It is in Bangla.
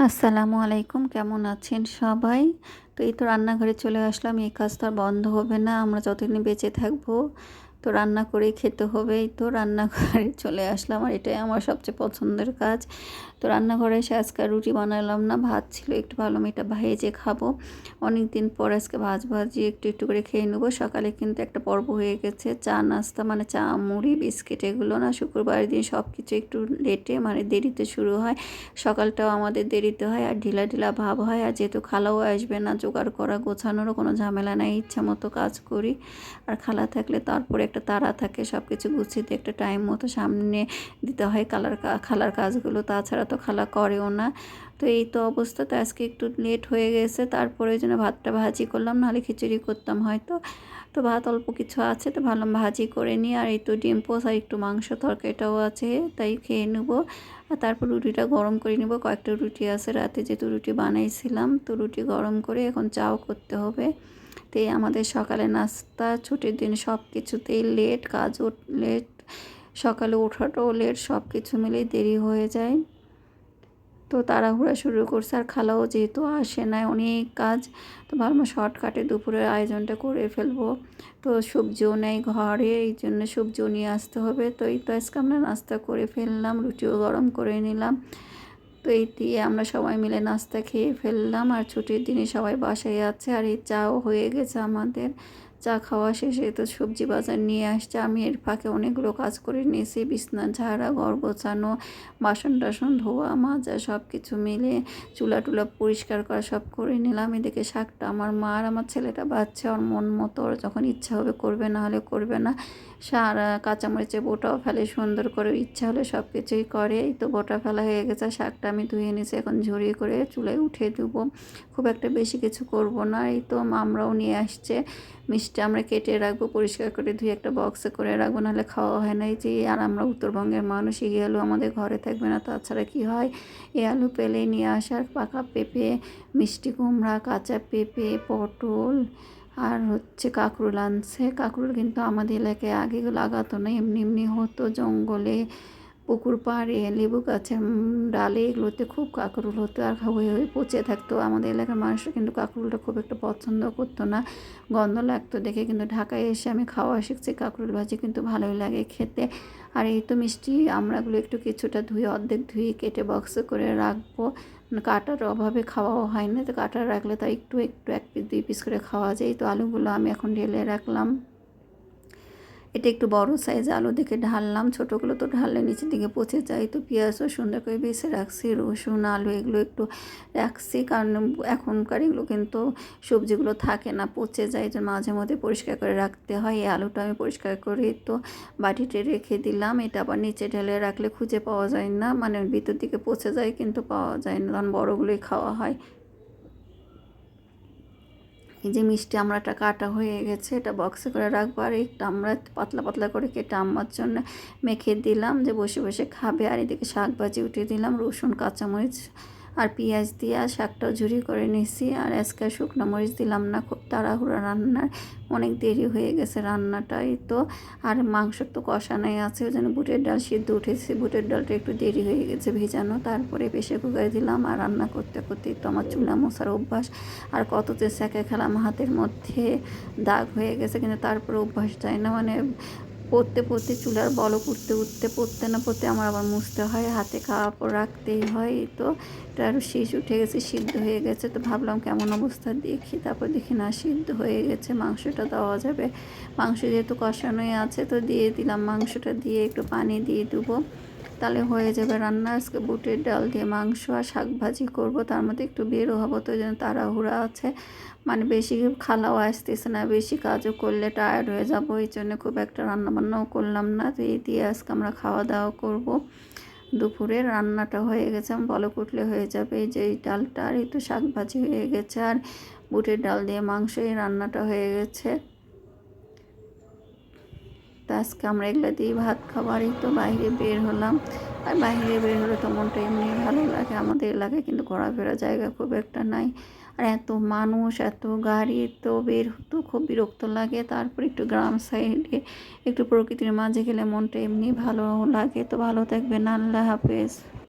আসসালামু আলাইকুম, কেমন আছেন সবাই? তো এই তো রান্নাঘরে চলে আসলাম। এই কাজ তো আর বন্ধ হবে না, আমরা যতদিন বেঁচে থাকবো। তো রান্না করেই খেতে হবে। এই তো রান্নাঘরে চলে আসলাম, আর এটাই আমার সবচেয়ে পছন্দের কাজ। তো রান্নাঘরে এসে আজকে আর রুটি বানালাম না, ভাত ছিল একটু, ভাবলাম এটা ভেজে খাবো। অনেক দিন পর আজকে ভাজি একটু একটু করে খেয়ে নেবো। সকালে কিন্তু একটা পর্ব হয়ে গেছে, চা নাস্তা মানে চা মুড়ি বিস্কিট এগুলো না, শুক্রবারের দিন সব কিছু একটু লেটে মানে দেরিতে শুরু হয়। সকালটাও আমাদের দেরিতে হয় আর ঢিলা ঢিলা ভাব হয়। আর যেহেতু খালাও আসবে না, জোগাড় করা গোছানোরও কোনো ঝামেলা নাই, ইচ্ছা মতো কাজ করি। আর খালা থাকলে তারপরে একটা তাড়া থাকে, সব কিছু গুছিয়ে একটা টাইম মতো সামনে দিতে হয় খালার কাজগুলো, তাছাড়া তো খালা করেও না। তো এই তো অবস্থা। তো আজকে একটু লেট হয়ে গেছে, তারপরে ওই জন্য ভাতটা ভাজি করলাম, নাহলে খিচুড়ি করতাম হয়তো। তো ভাত অল্প কিছু আছে, তো ভাবলাম ভাজি করে নিই। আর এই তো ডিম পোস আর একটু মাংস তরকারিটাও আছে, তাই খেয়ে নেবো। আর তারপর রুটিটা গরম করে নেব, কয়েকটা রুটি আছে, রাতে যেহেতু রুটি বানাইছিলাম, তো রুটি গরম করে এখন চাও করতে হবে। তো এই আমাদের সকালে নাস্তা, ছুটির দিন সব কিছুতেই লেট, কাজও লেট, সকালে ওঠাটাও লেট, সব কিছু মিলেই দেরি হয়ে যায়। তো তাড়াহুড়া শুরু করছে, আর খালাও যেহেতু আসে নাই, অনেক কাজ। তো ভাবলাম শর্টকাটে দুপুরের আয়োজনটা করে ফেলবো। তো সবজিও নেই ঘরে, এই জন্য সবজিও নিয়ে আসতে হবে। তো এই তো আজকে আমরা নাস্তা করে ফেললাম, রুটিও গরম করে নিলাম। তো এই দিয়ে আমরা সবাই মিলে নাস্তা খেয়ে ফেললাম। আর ছুটির দিনে সবাই বাসায় আছে, আর এই চাও হয়ে গেছে আমাদের। চা খাওয়া শেষে তো সবজি বাজার নিয়ে আসছে, আমি এর ফাঁকে অনেকগুলো কাজ করে নিয়েছি, বিছনা ঝাড়া, ঘর গোছানো, বাসন টাসন ধোয়া মাজা সব কিছু মিলে, চুলা টুলা পরিষ্কার করা সব করে নিলাম। এদিকে শাকটা আমার মা আর আমার ছেলেটা বাচ্চা, ওর মন মতো, ওর যখন ইচ্ছা হবে করবে, না হলে করবে না। সারা কাঁচামরিচের বোটাও ফেলে সুন্দর করে, ইচ্ছা হলে সব কিছুই করে। এই তো বোটা ফেলা হয়ে গেছে, শাকটা আমি ধুয়ে নিয়েছি, এখন ঝরিয়ে করে চুলায় উঠিয়ে দেবো। খুব একটা বেশি কিছু করব না। এই তো আমরাও নিয়ে আসছে মিষ্টি, আমরা কেটে রাখবো, পরিষ্কার করে ধুয়ে একটা বক্সে করে রাখবো, নাহলে খাওয়া হয় না। এই যে আর আমরা উত্তরবঙ্গের মানুষ, এই আলু আমাদের ঘরে থাকবে না, তাছাড়া কি হয়, এই আলু পেলে নিয়ে আসার, পাকা পেঁপে, মিষ্টি কুমড়া, কাঁচা পেঁপে, পটল, আর হচ্ছে কাঁকরোল আনছে। কাঁকরোল কিন্তু আমাদের এলাকায় আগে লাগাতো না, এমনি এমনি হতো জঙ্গলে, পুকুর পাড়ে, লেবু গাছের ডালে, এগুলোতে খুব কাঁকরোল হতো, আর হয়ে হয়ে পচে থাকতো। আমাদের এলাকার মানুষরা কিন্তু কাঁকরোলটা খুব একটা পছন্দ করতো না, গন্ধ লাগতো দেখে। কিন্তু ঢাকায় এসে আমি খাওয়া শিখছি, কাঁকরোল ভাজি কিন্তু ভালোই লাগে খেতে। আর এই তো মিষ্টি আমড়াগুলো একটু কিছুটা ধুয়ে, অর্ধেক ধুয়ে কেটে বক্সে করে রাখবো, কাটার অভাবে খাওয়াও হয় না। তো কাটা রাখলে তা একটু একটু এক পিস দুই পিস করে খাওয়া যায়। তো আলুগুলো আমি এখন ঢেলে রাখলাম, এটা একটু বড় সাইজ আলু দেখে ঢাললাম, ছোটোগুলো তো ঢাললে নিচের দিকে পচে যায়। তো পেঁয়াজও সুন্দর করে বেছে রাখছি, রসুন আলু এগুলো একটু রাখছি, কারণ এখনকার এগুলো কিন্তু সবজিগুলো থাকে না, পচে যায়, যে মাঝে মধ্যে পরিষ্কার করে রাখতে হয়। এই আলুটা আমি পরিষ্কার করে তো বাটিতে রেখে দিলাম, এটা আবার নিচে ঢেলে রাখলে খুঁজে পাওয়া যায় না, মানে ভিতর দিকে পচে যায় কিন্তু পাওয়া যায় না, কারণ বড়োগুলোই খাওয়া হয়। এই যে মিষ্টি আমড়াটা কাটা হয়ে গেছে, এটা বক্সে করে রাখবো। আর একটা আমরা পাতলা পাতলা করে কেটে আম্মার জন্য মেখে দিলাম, যে বসে বসে খাবে। আর এদিকে শাক ভাজি উঠিয়ে দিলাম, রসুন কাঁচামরিচ আর পেঁয়াজ দিয়ে, আর শাকটাও ঝুরি করে নিছি। আর আজকে শুকনো মরিচ দিলাম না, খুব তাড়াহুড়া রান্নার, অনেক দেরি হয়ে গেছে রান্নাটাই তো। আর মাংস তো কষানোই আছে, ওই জন্য বুটের ডাল সিদ্ধ উঠেছে, বুটের ডালটা একটু দেরি হয়ে গেছে ভেজানো, তারপরে প্রেসার কুকারে দিলাম। আর রান্না করতে করতেই তো আমার চুলা মশার অভ্যাস, আর কত যে স্যাকে খেলাম, হাতের মধ্যে দাগ হয়ে গেছে, কিন্তু তারপরে অভ্যাস যায় না, মানে পড়তে পড়তে চুলার বলক উঠতে উঠতে, পড়তে না পড়তে আমার আবার মুছতে হয়, হাতে কাপড় রাখতেই হয়। তো এটা আরও শীষ উঠে গেছে, সিদ্ধ হয়ে গেছে। তো ভাবলাম কেমন অবস্থা দেখি, তারপর দেখি না সিদ্ধ হয়ে গেছে, মাংসটা দেওয়া যাবে। মাংস যেহেতু কষানোই আছে, তো দিয়ে দিলাম, মাংসটা দিয়ে একটু পানি দিয়ে দেবো, তাহলে হয়ে যাবে রান্না। আজকে বুটের ডাল দিয়ে মাংস আর শাক ভাজি করবো, তার মধ্যে একটু বেরো হবো, তো যেন তাড়াহুড়া আছে, মানে বেশি খালাও আসতেছে না, বেশি কাজও করলে টায়ার্ড হয়ে যাবো, এই জন্য খুব একটা রান্নাবান্নাও করলাম না। তো এই দিয়ে আজকে আমরা খাওয়া দাওয়া করবো। দুপুরে রান্নাটা হয়ে গেছে, আমি বলক উঠলে হয়ে যাবে। এই যে এই ডালটা, আর এই তো শাক ভাজি হয়ে গেছে, আর বুটের ডাল দিয়ে মাংস, এই রান্নাটা হয়ে গেছে। তো আজকে আমরা এগুলো দিয়েই ভাত খাবারই তো বাইরে বের হলাম। আর বাইরে বের হলে তো মনটা এমনি ভালো লাগে, আমাদের এলাকায় কিন্তু ঘোরাফেরা জায়গা খুব একটা নাই, আর এত মানুষ, এত গাড়ি, তো বের হতেও খুব বিরক্ত লাগে। তারপর একটু গ্রাম সাইডে একটু প্রকৃতির মাঝে গেলে মনটা এমনি ভালো লাগে। তো ভালো থাকবেন, আল্লাহ হাফেজ।